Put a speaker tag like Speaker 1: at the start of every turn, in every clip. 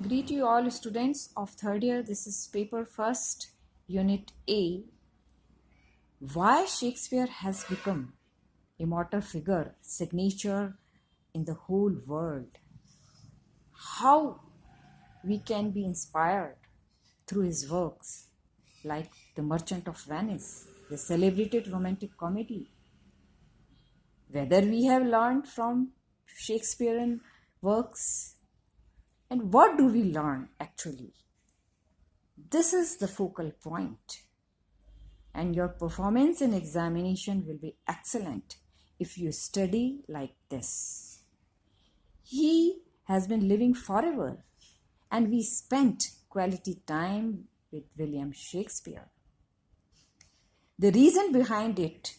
Speaker 1: Greet you all students of third year. This is paper first, unit A. Why Shakespeare has become immortal figure, signature in the whole world. How we can be inspired through his works like The Merchant of Venice, the celebrated romantic comedy. Whether we have learned from Shakespearean works and what do we learn actually? This is the focal point, and your performance in examination will be excellent if you study like this. He has been living forever, and we spent quality time with William Shakespeare. The reason behind it,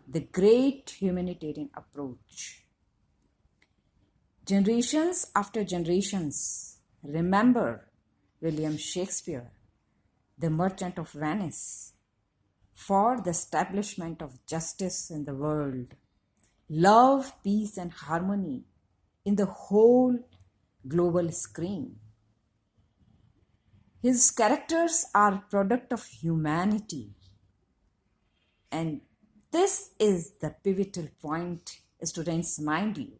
Speaker 1: the great humanitarian approach. Generations after generations remember William Shakespeare, the Merchant of Venice, for the establishment of justice in the world, love, peace, and harmony in the whole global screen. His characters are product of humanity, and this is the pivotal point, students, mind you.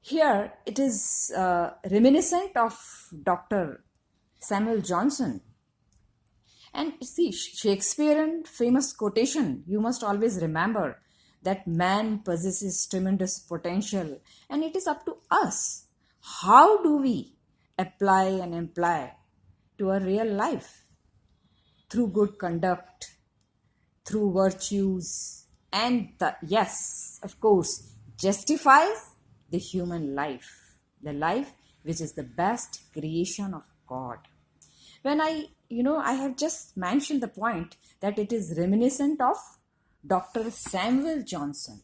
Speaker 1: Here it is reminiscent of Dr. Samuel Johnson. And see, Shakespearean famous quotation, you must always remember that man possesses tremendous potential, and it is up to us. How do we apply and imply to our real life? Through good conduct, through virtues, and yes, of course, justifies the human life, the life which is the best creation of God. When I have just mentioned the point that it is reminiscent of Dr. Samuel Johnson.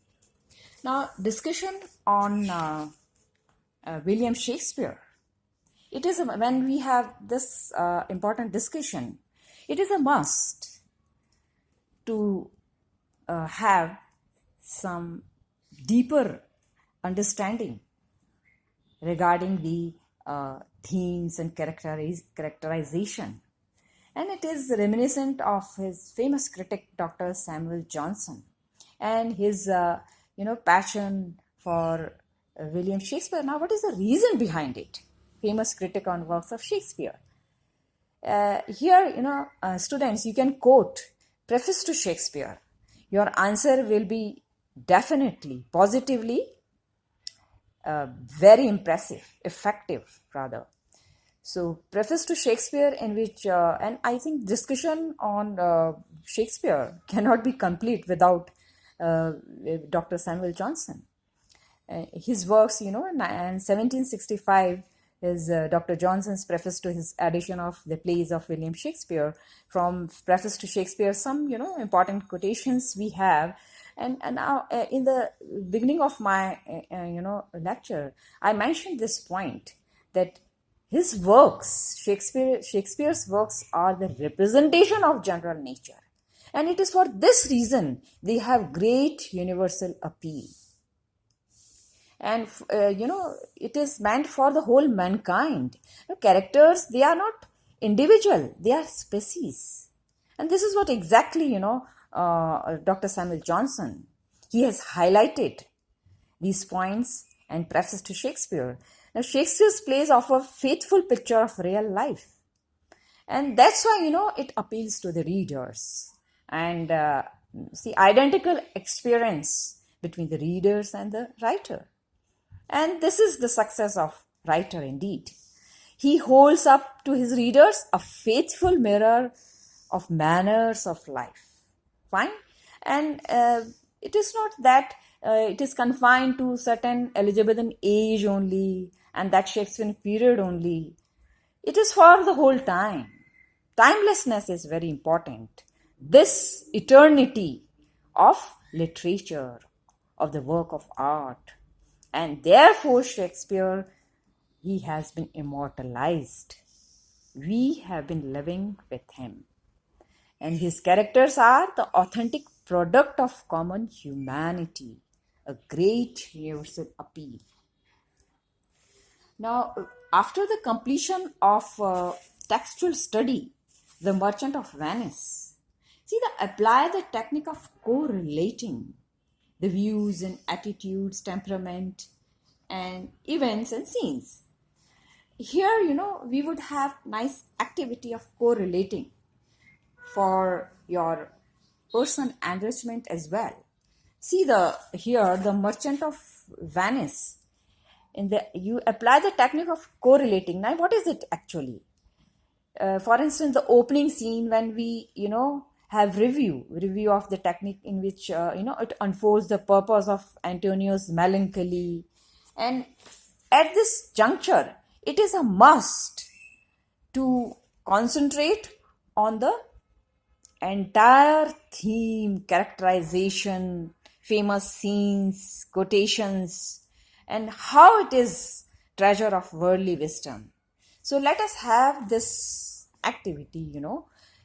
Speaker 1: Now, discussion on William Shakespeare. It is when we have this important discussion, it is a must to have some deeper understanding regarding the themes and characterization. And it is reminiscent of his famous critic, Dr. Samuel Johnson, and his passion for William Shakespeare. Now, what is the reason behind it? Famous critic on works of Shakespeare. Here, students, you can quote preface to Shakespeare. Your answer will be definitely, positively, very impressive, effective rather. So, preface to Shakespeare, in which, and I think discussion on Shakespeare cannot be complete without Dr. Samuel Johnson. His works, in 1765 is Dr. Johnson's preface to his edition of the plays of William Shakespeare. From preface to Shakespeare, some, important quotations we have. And now in the beginning of my, lecture, I mentioned this point that his works, Shakespeare's works are the representation of general nature. And it is for this reason they have great universal appeal. And, it is meant for the whole mankind. Characters, they are not individual, they are species. And this is what exactly, Dr. Samuel Johnson, he has highlighted these points and preface to Shakespeare. Now, Shakespeare's plays offer a faithful picture of real life. And that's why, it appeals to the readers. And see, identical experience between the readers and the writer. And this is the success of writer indeed. He holds up to his readers a faithful mirror of manners of life. Fine? And it is not that it is confined to certain Elizabethan age only and that Shakespearean period only. It is for the whole time. Timelessness is very important. This eternity of literature, of the work of art. And therefore Shakespeare, he has been immortalized. We have been living with him. And his characters are the authentic product of common humanity, a great universal appeal. Now, after the completion of textual study, the Merchant of Venice, see, the apply the technique of correlating the views and attitudes, temperament, and events and scenes. Here, we would have nice activity of correlating for your person enrichment as well. See the here the Merchant of Venice. In the you apply the technique of correlating. Now, what is it actually? For instance, the opening scene when we have review of the technique in which it unfolds the purpose of Antonio's melancholy, and at this juncture, it is a must to concentrate on the entire theme, characterization, famous scenes, quotations, and how it is treasure of worldly wisdom. So let us have this activity,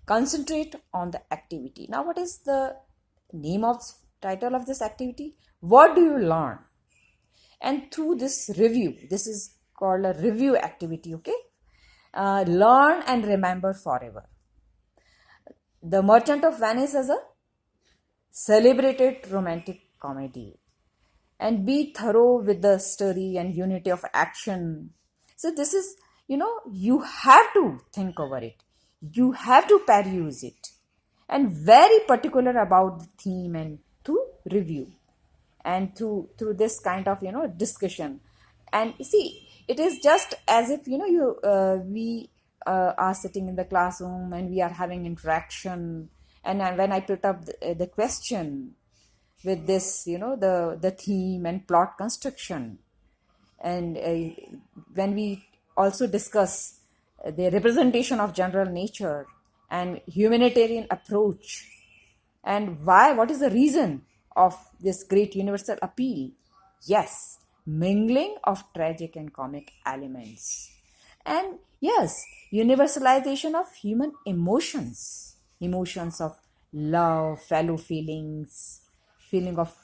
Speaker 1: concentrate on the activity. Now, what is the name of title of this activity? What do you learn? And through this review, this is called a review activity, okay? Learn and remember forever. The Merchant of Venice is a celebrated romantic comedy, and be thorough with the story and unity of action. So this is, you have to think over it. You have to peruse it, and very particular about the theme and through review and through this kind of discussion. And you see, it is just as if we are sitting in the classroom and we are having interaction, and when I put up the question with this the theme and plot construction, and when we also discuss the representation of general nature and humanitarian approach, and what is the reason of this great universal appeal? Yes, mingling of tragic and comic elements. And yes, universalization of human emotions, emotions of love, fellow feelings, feeling of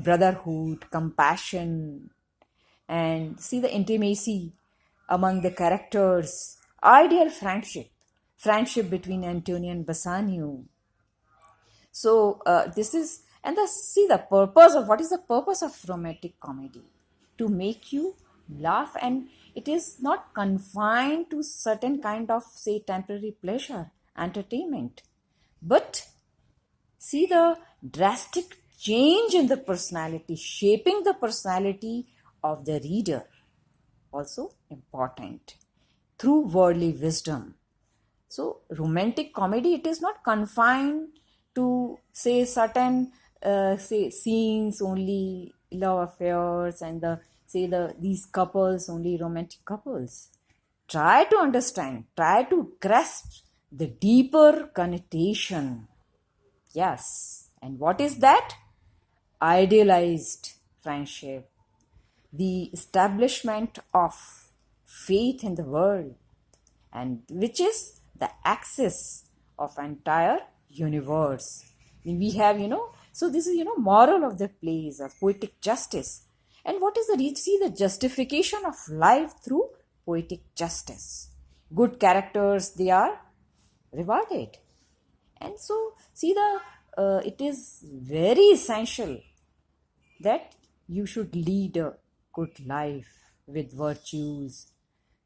Speaker 1: brotherhood, compassion, and see the intimacy among the characters, ideal friendship between Antonio and Bassanio. So this is, and see the purpose of, what is the purpose of romantic comedy? To make you laugh, and it is not confined to certain kind of, say, temporary pleasure, entertainment, but see the drastic change in the personality, shaping the personality of the reader. Also important through worldly wisdom. So romantic comedy, it is not confined to, say, certain say scenes only, love affairs, and these couples only, romantic couples. Try to understand, try to grasp the deeper connotation. Yes, and what is that? Idealized friendship, the establishment of faith in the world, and which is the axis of entire universe. We have, so this is, moral of the plays of poetic justice. And what is the reach? See the justification of life through poetic justice. Good characters, they are rewarded. And so see it is very essential that you should lead a good life with virtues,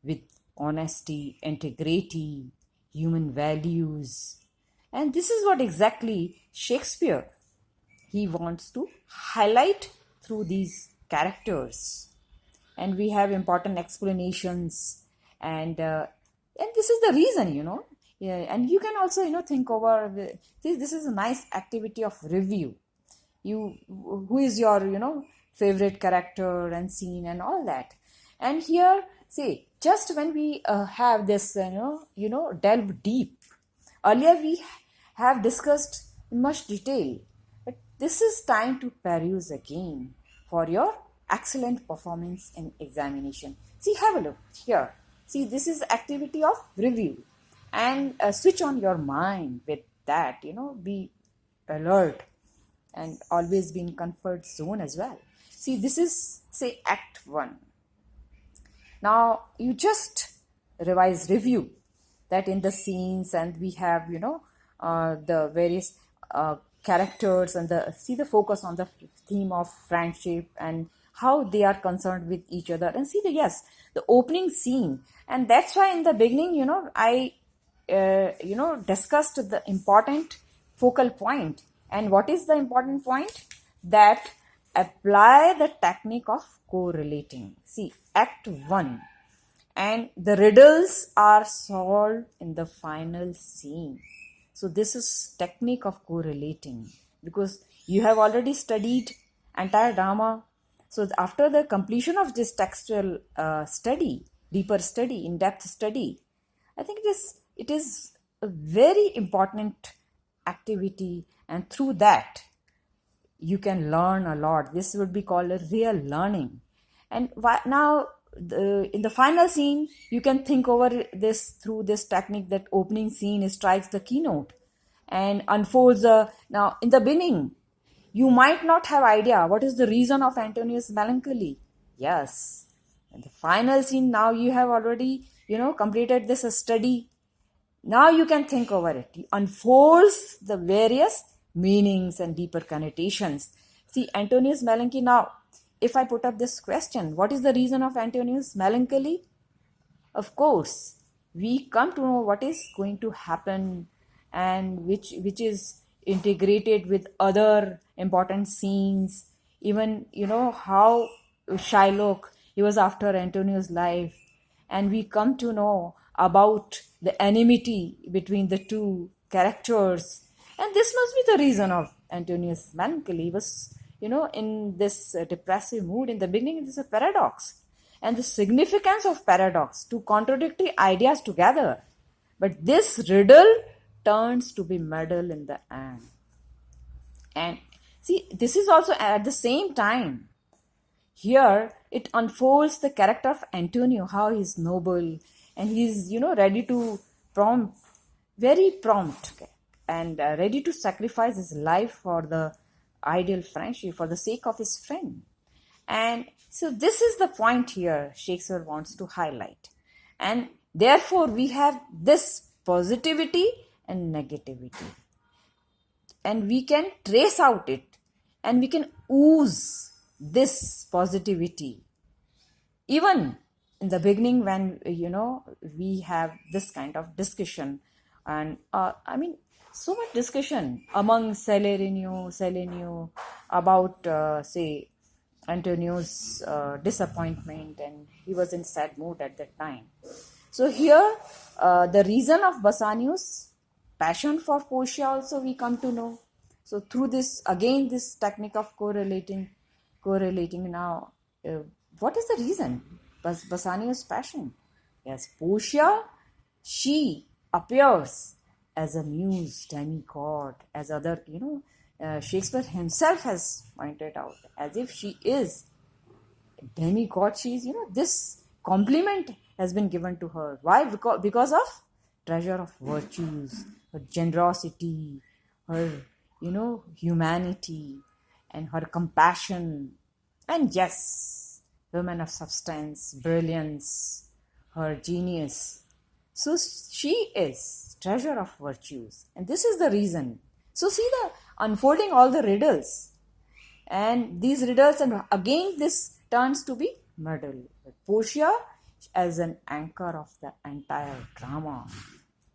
Speaker 1: with honesty, integrity, human values. And this is what exactly Shakespeare, he wants to highlight through these characters. And we have important explanations, and this is the reason, yeah. And you can also think over this is a nice activity of review. Who is your favorite character and scene and all that. And here, see, just when we have this delve deep, earlier we have discussed in much detail, but this is time to peruse again for your excellent performance in examination. See, have a look here. See, this is activity of review, and switch on your mind with that, be alert and always be in comfort zone as well. See, this is, say, Act 1. Now you just review that in the scenes, and we have, the various characters, and see the focus on the theme of friendship and how they are concerned with each other, and see the opening scene. And that's why in the beginning, I discussed the important focal point. And what is the important point? That apply the technique of correlating. See, Act 1, and the riddles are solved in the final scene. So this is technique of correlating, because you have already studied entire drama. So after the completion of this textual study, deeper study, in-depth study, I think it is a very important activity, and through that you can learn a lot. This would be called a real learning. And now, in the final scene, you can think over this through this technique. That opening scene strikes the keynote and unfolds. Now, in the beginning, you might not have idea what is the reason of Antonio's melancholy. Yes, in the final scene, now you have already completed this study. Now you can think over it. It unfolds the various meanings and deeper connotations. See, Antonius melancholy. Now, if I put up this question, what is the reason of Antonius melancholy? Of course, we come to know what is going to happen, and which is integrated with other important scenes. Even how Shylock, he was after Antonius' life, and we come to know about the enmity between the two characters. And this must be the reason of Antonius' melancholy. He was, in this depressive mood. In the beginning, it is a paradox. And the significance of paradox, two contradictory ideas together. But this riddle turns to be muddle in the end. And see, this is also at the same time. Here, it unfolds the character of Antonio, how he's noble, and he's, ready to very prompt, and ready to sacrifice his life for the ideal friendship, for the sake of his friend. And so this is the point here Shakespeare wants to highlight. And therefore, we have this positivity and negativity. And we can trace out it, and we can ooze this positivity. Even in the beginning, when, we have this kind of discussion, and so much discussion among Selenio about, say, Antonio's disappointment, and he was in sad mood at that time. So here, the reason of Bassanio's passion for Portia also we come to know. So through this, again, this technique of correlating now, what is the reason? Bassanio's passion. Yes, Portia, she appears as a muse, demigod, as other, Shakespeare himself has pointed out, as if she is demigod. She is, this compliment has been given to her. Why? Because of treasure of virtues, her generosity, her, humanity, and her compassion. And yes, woman of substance, brilliance, her genius. So she is treasure of virtues. And this is the reason. So see the unfolding all the riddles. And these riddles, and again this turns to be muddle. Portia as an anchor of the entire drama.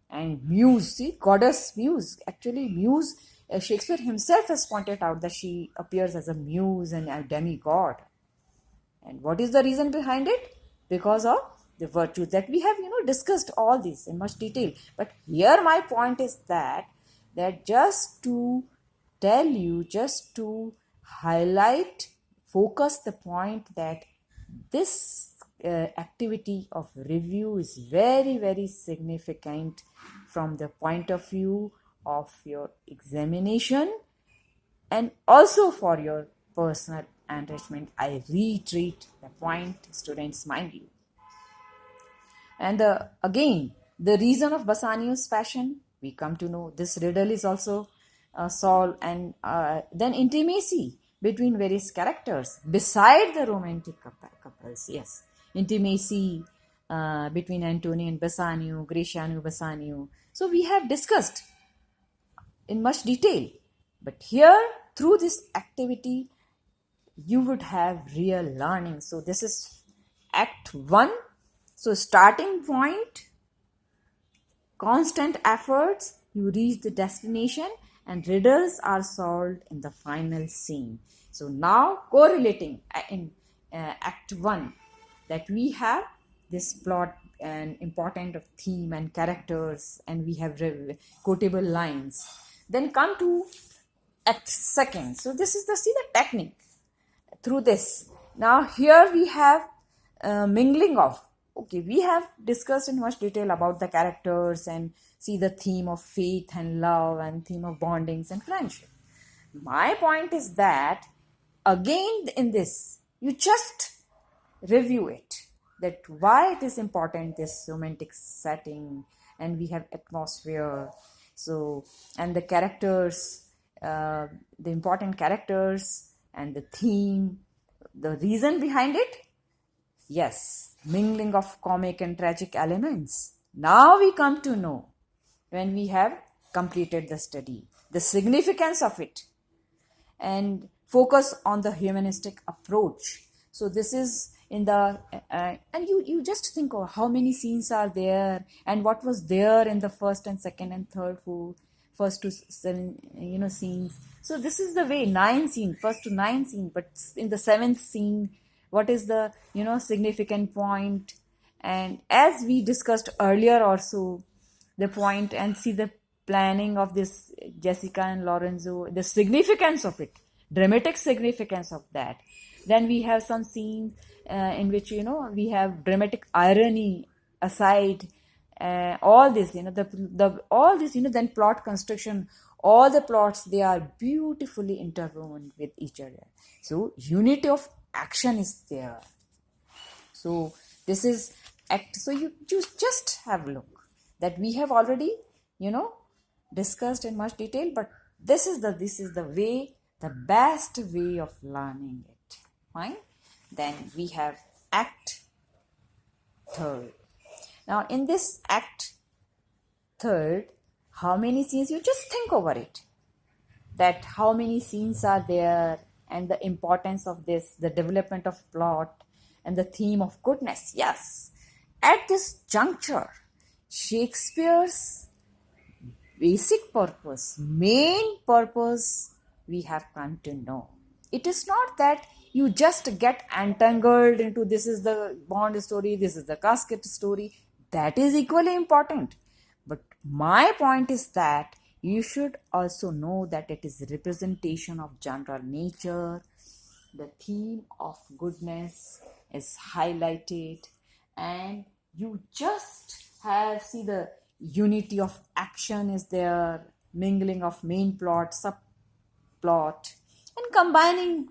Speaker 1: And muse, see, goddess muse. Actually, muse, Shakespeare himself has pointed out that she appears as a muse and a demigod. And what is the reason behind it? Because of the virtues that we have, discussed all this in much detail. But here my point is that just to tell you, just to highlight, focus the point that this activity of review is very, very significant from the point of view of your examination and also for your personal enrichment. I reiterate the point, students, mind you. And again, the reason of Bassanio's passion, we come to know this riddle is also solved, and then intimacy between various characters beside the romantic couples. Yes, intimacy between Antonio and Bassanio, Gratiano Bassanio. So we have discussed in much detail. But here, through this activity, you would have real learning. So this is Act 1. So starting point, constant efforts, you reach the destination, and riddles are solved in the final scene. So now correlating in Act 1, that we have this plot and important of theme and characters, and we have quotable lines. Then come to Act 2. So this is the technique through this. Now here we have mingling of, okay, we have discussed in much detail about the characters and see the theme of faith and love and theme of bondings and friendship. My point is that again in this, you just review it, that why it is important, this romantic setting, and we have atmosphere, so, and the characters, the important characters and the theme, the reason behind it. Yes, mingling of comic and tragic elements. Now we come to know, when we have completed the study, the significance of it, and focus on the humanistic approach. So this is in the and you just think of how many scenes are there and what was there in the first and second and third, first to seven scenes. So this is the way, 9 scenes, first to 9 scenes, but in the 7th scene, what is the significant point? And as we discussed earlier also, the point, and see the planning of this Jessica and Lorenzo, the significance of it, dramatic significance of that. Then we have some scenes in which we have dramatic irony aside, all this all this then plot construction, all the plots, they are beautifully interwoven with each other. So unity of action is there. So this is act. So you just have a look that we have already discussed in much detail, but this is the way, the best way of learning it. Fine. Then we have Act 3rd. Now in this Act 3rd, how many scenes? You just think over it, that how many scenes are there, and the importance of this, the development of plot and the theme of goodness. Yes, at this juncture, Shakespeare's basic purpose, main purpose, we have come to know. It is not that you just get entangled into this is the Bond story, this is the casket story. That is equally important. But my point is that you should also know that it is representation of general nature. The theme of goodness is highlighted, and you just have, see, the unity of action is there, mingling of main plot, subplot, and combining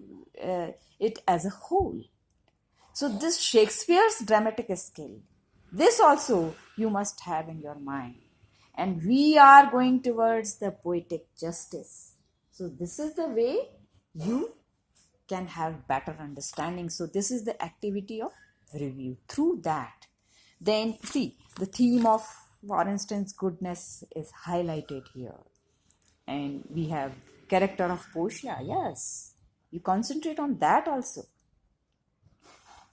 Speaker 1: it as a whole. So this Shakespeare's dramatic skill, this also you must have in your mind. And we are going towards the poetic justice. So this is the way you can have better understanding. So this is the activity of review. Through that, then see, the theme of, for instance, goodness is highlighted here. And we have character of Portia. Yes, you concentrate on that also.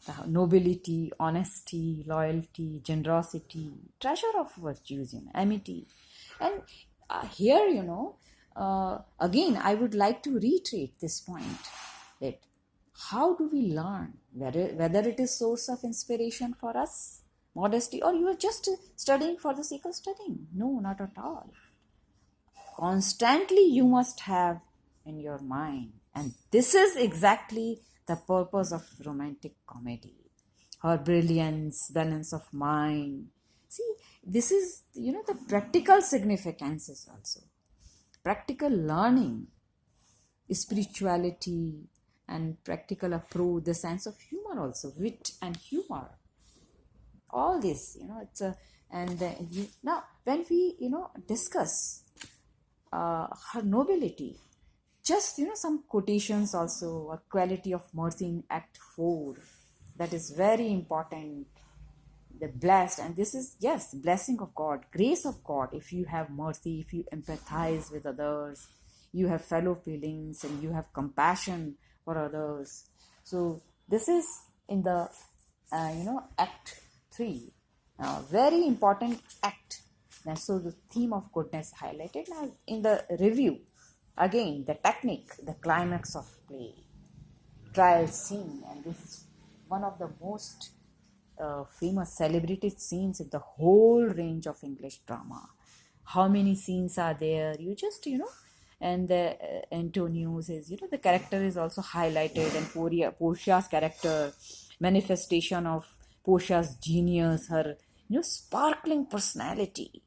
Speaker 1: The nobility, honesty, loyalty, generosity, treasure of virtues, amity. And here, again, I would like to reiterate this point, that how do we learn, whether it is source of inspiration for us, modesty, or you are just studying for the sake of studying? No, not at all. Constantly you must have in your mind, and this is exactly the purpose of romantic comedy. Her brilliance, balance of mind. See, this is, the practical significances also. Practical learning, spirituality, and practical approach, the sense of humor also, wit and humor. All this, it's a, and now when we, discuss her nobility, just some quotations also, a quality of mercy in Act 4. that is very important. The blessed, and this is, yes, blessing of God, grace of God. If you have mercy, if you empathize with others, you have fellow feelings, and you have compassion for others. So this is in the act 3, very important act. And so the theme of goodness highlighted. Now in the review, again, the technique, the climax of play, trial scene, and this is one of the most famous celebrated scenes in the whole range of English drama. How many scenes are there? You just, and the Antonio says, the character is also highlighted, and Portia's character, manifestation of Portia's genius, her, sparkling personality.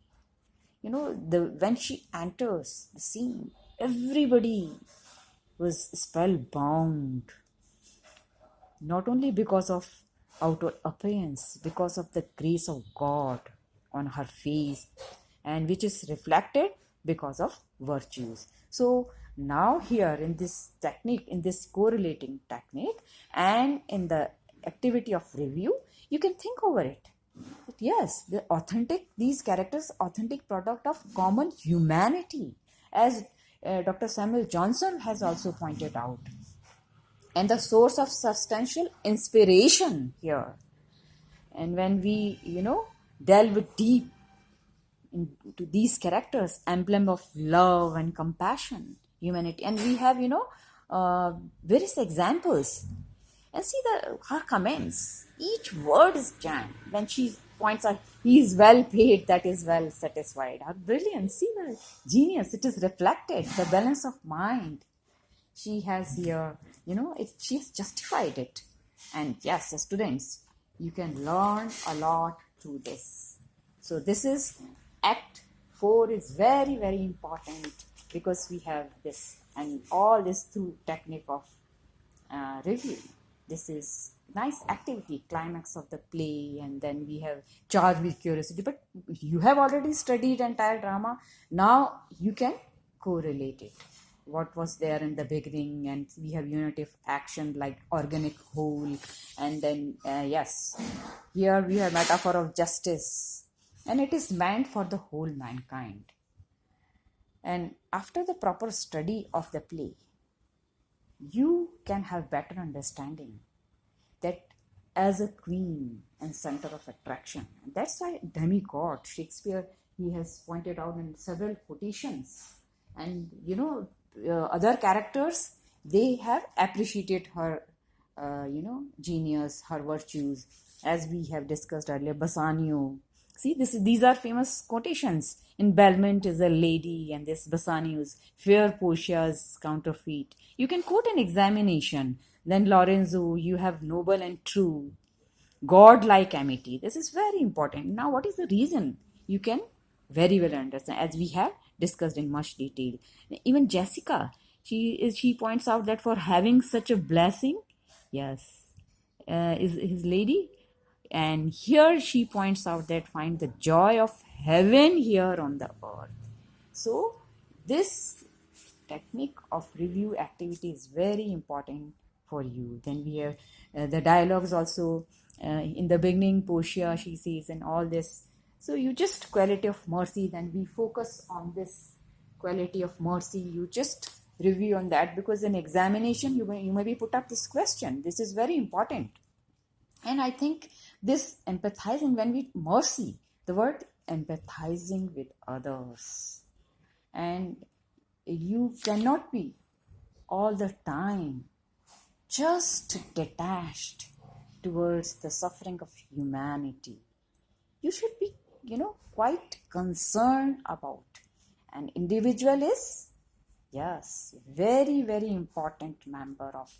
Speaker 1: When she enters the scene, everybody was spellbound, not only because of outward appearance, because of the grace of God on her face, and which is reflected because of virtues. So now here in this technique, in this correlating technique, and in the activity of review, you can think over it. But yes, these characters, authentic product of common humanity, as Dr. Samuel Johnson has also pointed out, and the source of substantial inspiration here. And when we, delve deep into these characters, emblem of love and compassion, humanity, and we have, various examples. And see her comments. Each word is jammed. When she points out, he is well paid, that is well satisfied. How brilliant. See the genius. It is reflected. The balance of mind. She has here, she has justified it. And yes, students, you can learn a lot through this. So this is Act 4 is very, very important, because we have this, and all this through technique of review. This is nice activity, climax of the play, and then we have charged with curiosity. But you have already studied entire drama. Now you can correlate it. What was there in the beginning, and we have unitive action like organic whole, and then yes, here we have metaphor of justice, and it is meant for the whole mankind. And after the proper study of the play, you can have better understanding that as a queen and center of attraction. And that's why demigod, Shakespeare, he has pointed out in several quotations. And other characters, they have appreciated her, genius, her virtues, as we have discussed earlier. Bassanio. See, these are famous quotations. In Belmont is a lady, and this Bassanio's fair Portia's counterfeit. You can quote an examination. Then Lorenzo, you have noble and true, God-like amity. This is very important. Now, what is the reason? You can very well understand, as we have discussed in much detail. Even Jessica, she points out that for having such a blessing, yes, is his lady. And here she points out that find the joy of heaven here on the earth. So this technique of review activity is very important for you. Then we have the dialogues also. In the beginning, Portia, she says, and all this. So you just quality of mercy, then we focus on this quality of mercy. You just review on that, because in examination you may be put up this question. This is very important. And I think this empathizing, when we mercy, the word empathizing with others, and you cannot be all the time just detached towards the suffering of humanity. You should be, quite concerned about. An individual is, yes, very, very important member of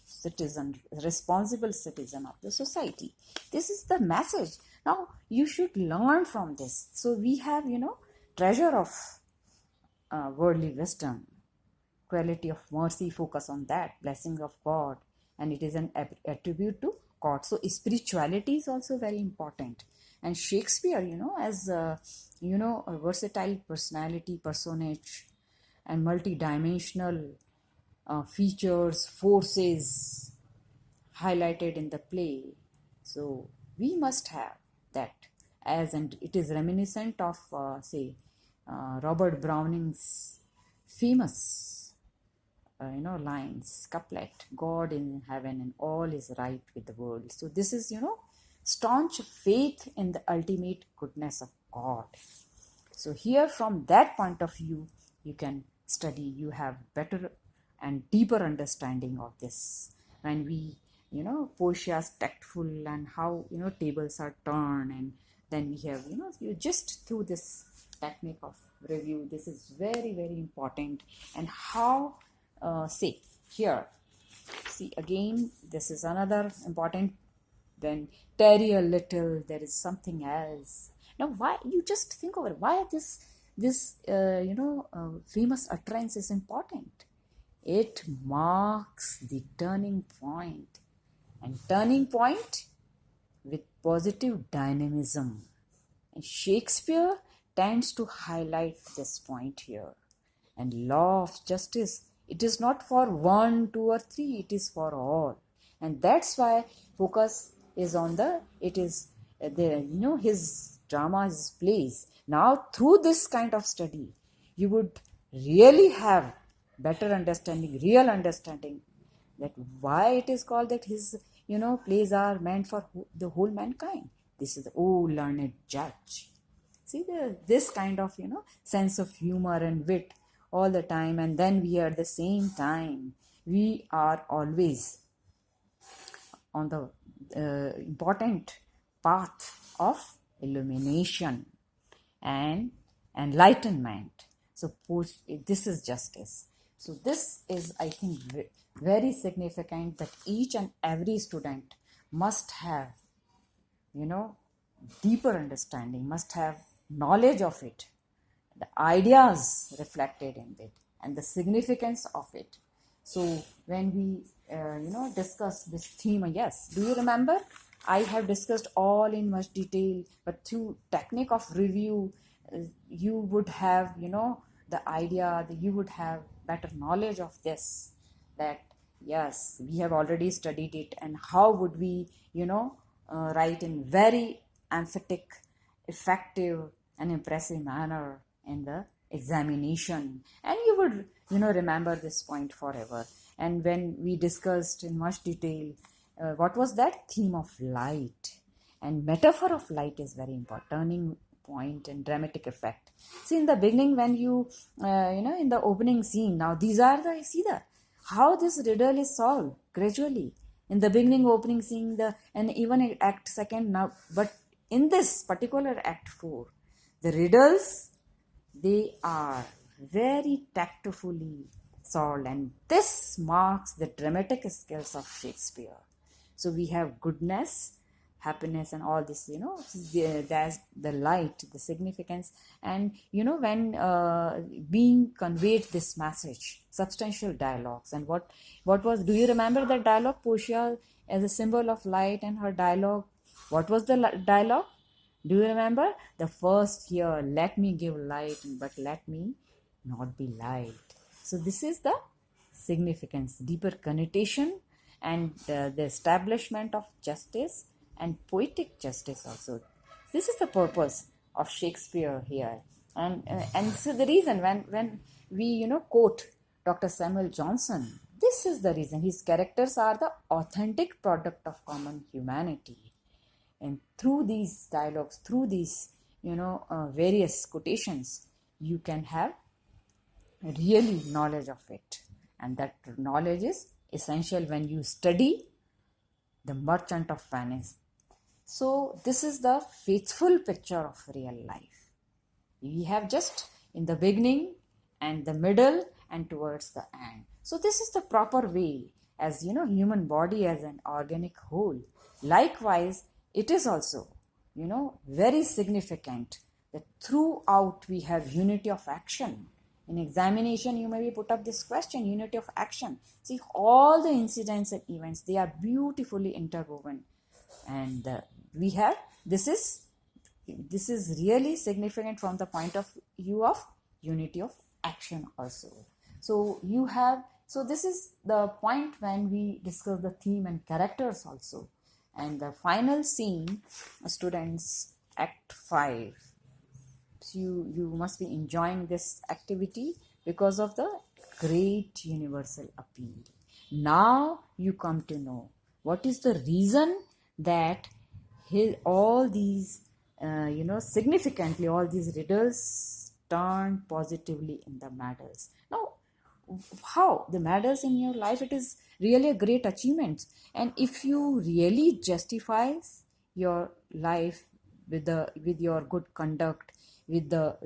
Speaker 1: responsible citizen of the society. This is the message. Now, you should learn from this. So we have, treasure of worldly wisdom, quality of mercy, focus on that, blessing of God, and it is an attribute to God. So spirituality is also very important. And Shakespeare, as a versatile personality, personage, and multi-dimensional features, forces highlighted in the play. So we must have that, as and it is reminiscent of say Robert Browning's famous lines, couplet, God in heaven and all is right with the world. So this is staunch faith in the ultimate goodness of God. So here, from that point of view, you can study, you have better and deeper understanding of this. When we Portia's tactful, and how tables are turned, and then we have you just through this technique of review, this is very very important. And how say here, see again, this is another important. Then tarry a little, there is something else. Now why, you just think over why this famous utterance is important. It marks the turning point, and turning point with positive dynamism. And Shakespeare tends to highlight this point here. And law of justice, it is not for one, two, or three, it is for all. And that's why focus is on the, it is the his drama, his plays. Now through this kind of study, you would really have better understanding, real understanding, that why it is called that his plays are meant for the whole mankind. This is the learned judge. See this kind of sense of humor and wit all the time, and then we at the same time we are always on the important path of illumination and enlightenment. So this is justice. So this is, I think, very significant, that each and every student must have deeper understanding, must have knowledge of it, the ideas reflected in it, and the significance of it. So when we discuss this theme, yes, do you remember I have discussed all in much detail, but through technique of review, you would have the idea, that you would have better knowledge of this, that yes, we have already studied it, and how would we write in very emphatic, effective and impressive manner in the examination. And you would remember this point forever. And when we discussed in much detail what was that theme of light, and metaphor of light is very important, turning point and dramatic effect. See, in the beginning, when you in the opening scene, now these are the, see the how this riddle is solved gradually in the beginning, opening scene, and even in act second now. But in this particular act 4, the riddles, they are very tactfully solved, and this marks the dramatic skills of Shakespeare. So we have goodness, happiness, and all this, there's the light, the significance, and when being conveyed this message, substantial dialogues. And what was, do you remember the dialogue? Portia as a symbol of light, and her dialogue, what was the dialogue? Do you remember? The first year, let me give light, but let me not be light. So this is the significance, deeper connotation, and the establishment of justice and poetic justice also. This is the purpose of Shakespeare here. And so the reason, when we quote Dr. Samuel Johnson, this is the reason. His characters are the authentic product of common humanity. And through these dialogues, through these various quotations, you can have really knowledge of it. And that knowledge is essential when you study The Merchant of Venice. So this is the faithful picture of real life. We have just in the beginning and the middle and towards the end. So this is the proper way, as human body as an organic whole. Likewise, it is also very significant that throughout we have unity of action. In examination, you maybe put up this question, unity of action. See, all the incidents and events, they are beautifully interwoven. And we have, this is really significant from the point of view of unity of action also. So this is the point when we discuss the theme and characters also. And the final scene, students, Act 5. So you must be enjoying this activity because of the great universal appeal. Now you come to know what is the reason that all these, significantly all these riddles turn positively in the medals. Now, how the matters in your life, it is really a great achievement, and if you really justifies your life with your good conduct, with the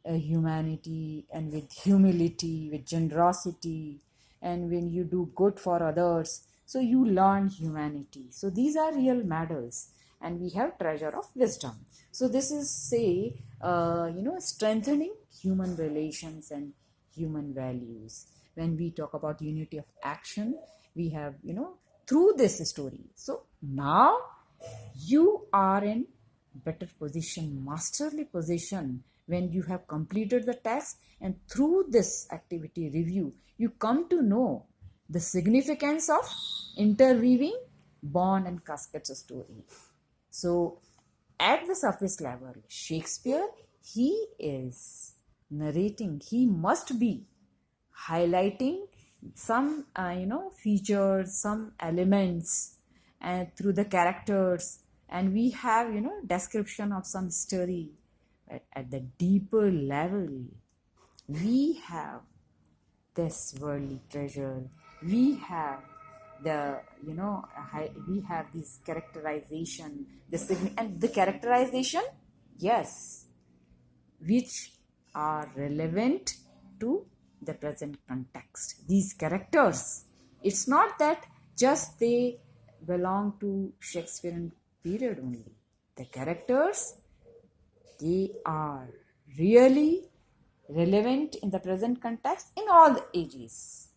Speaker 1: humanity, and with humility, with generosity, and when you do good for others, so you learn humanity. So these are real medals, and we have treasure of wisdom. So this is say strengthening human relations and human values. When we talk about unity of action, we have through this story. So now you are in better position, masterly position, when you have completed the task, and through this activity review you come to know the significance of interweaving bond and caskets of story. So at the surface level, Shakespeare, he is narrating, he must be highlighting some features, some elements, and through the characters, and we have description of some story. But at the deeper level, we have this worldly treasure, we have the we have this characterization, and the characterization, yes, which are relevant to the present context. These characters, it's not that just they belong to Shakespearean period only. The characters, they are really relevant in the present context in all the ages.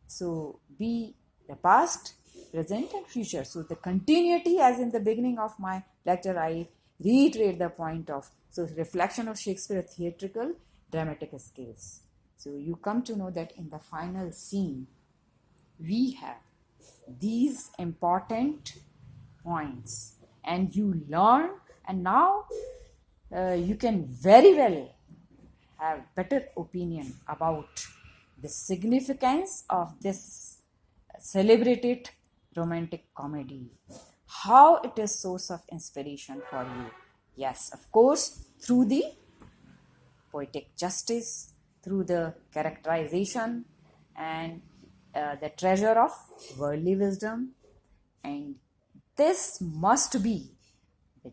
Speaker 1: So be the past, present, and future. So the continuity, as in the beginning of my lecture, I reiterate the point of reflection of Shakespeare theatrical dramatic scales. So you come to know that in the final scene, we have these important points, and you learn, and now you can very well have better opinion about the significance of this celebrated romantic comedy, how it is source of inspiration for you. Yes, of course, through the poetic justice, through the characterization, and the treasure of worldly wisdom, and this must be the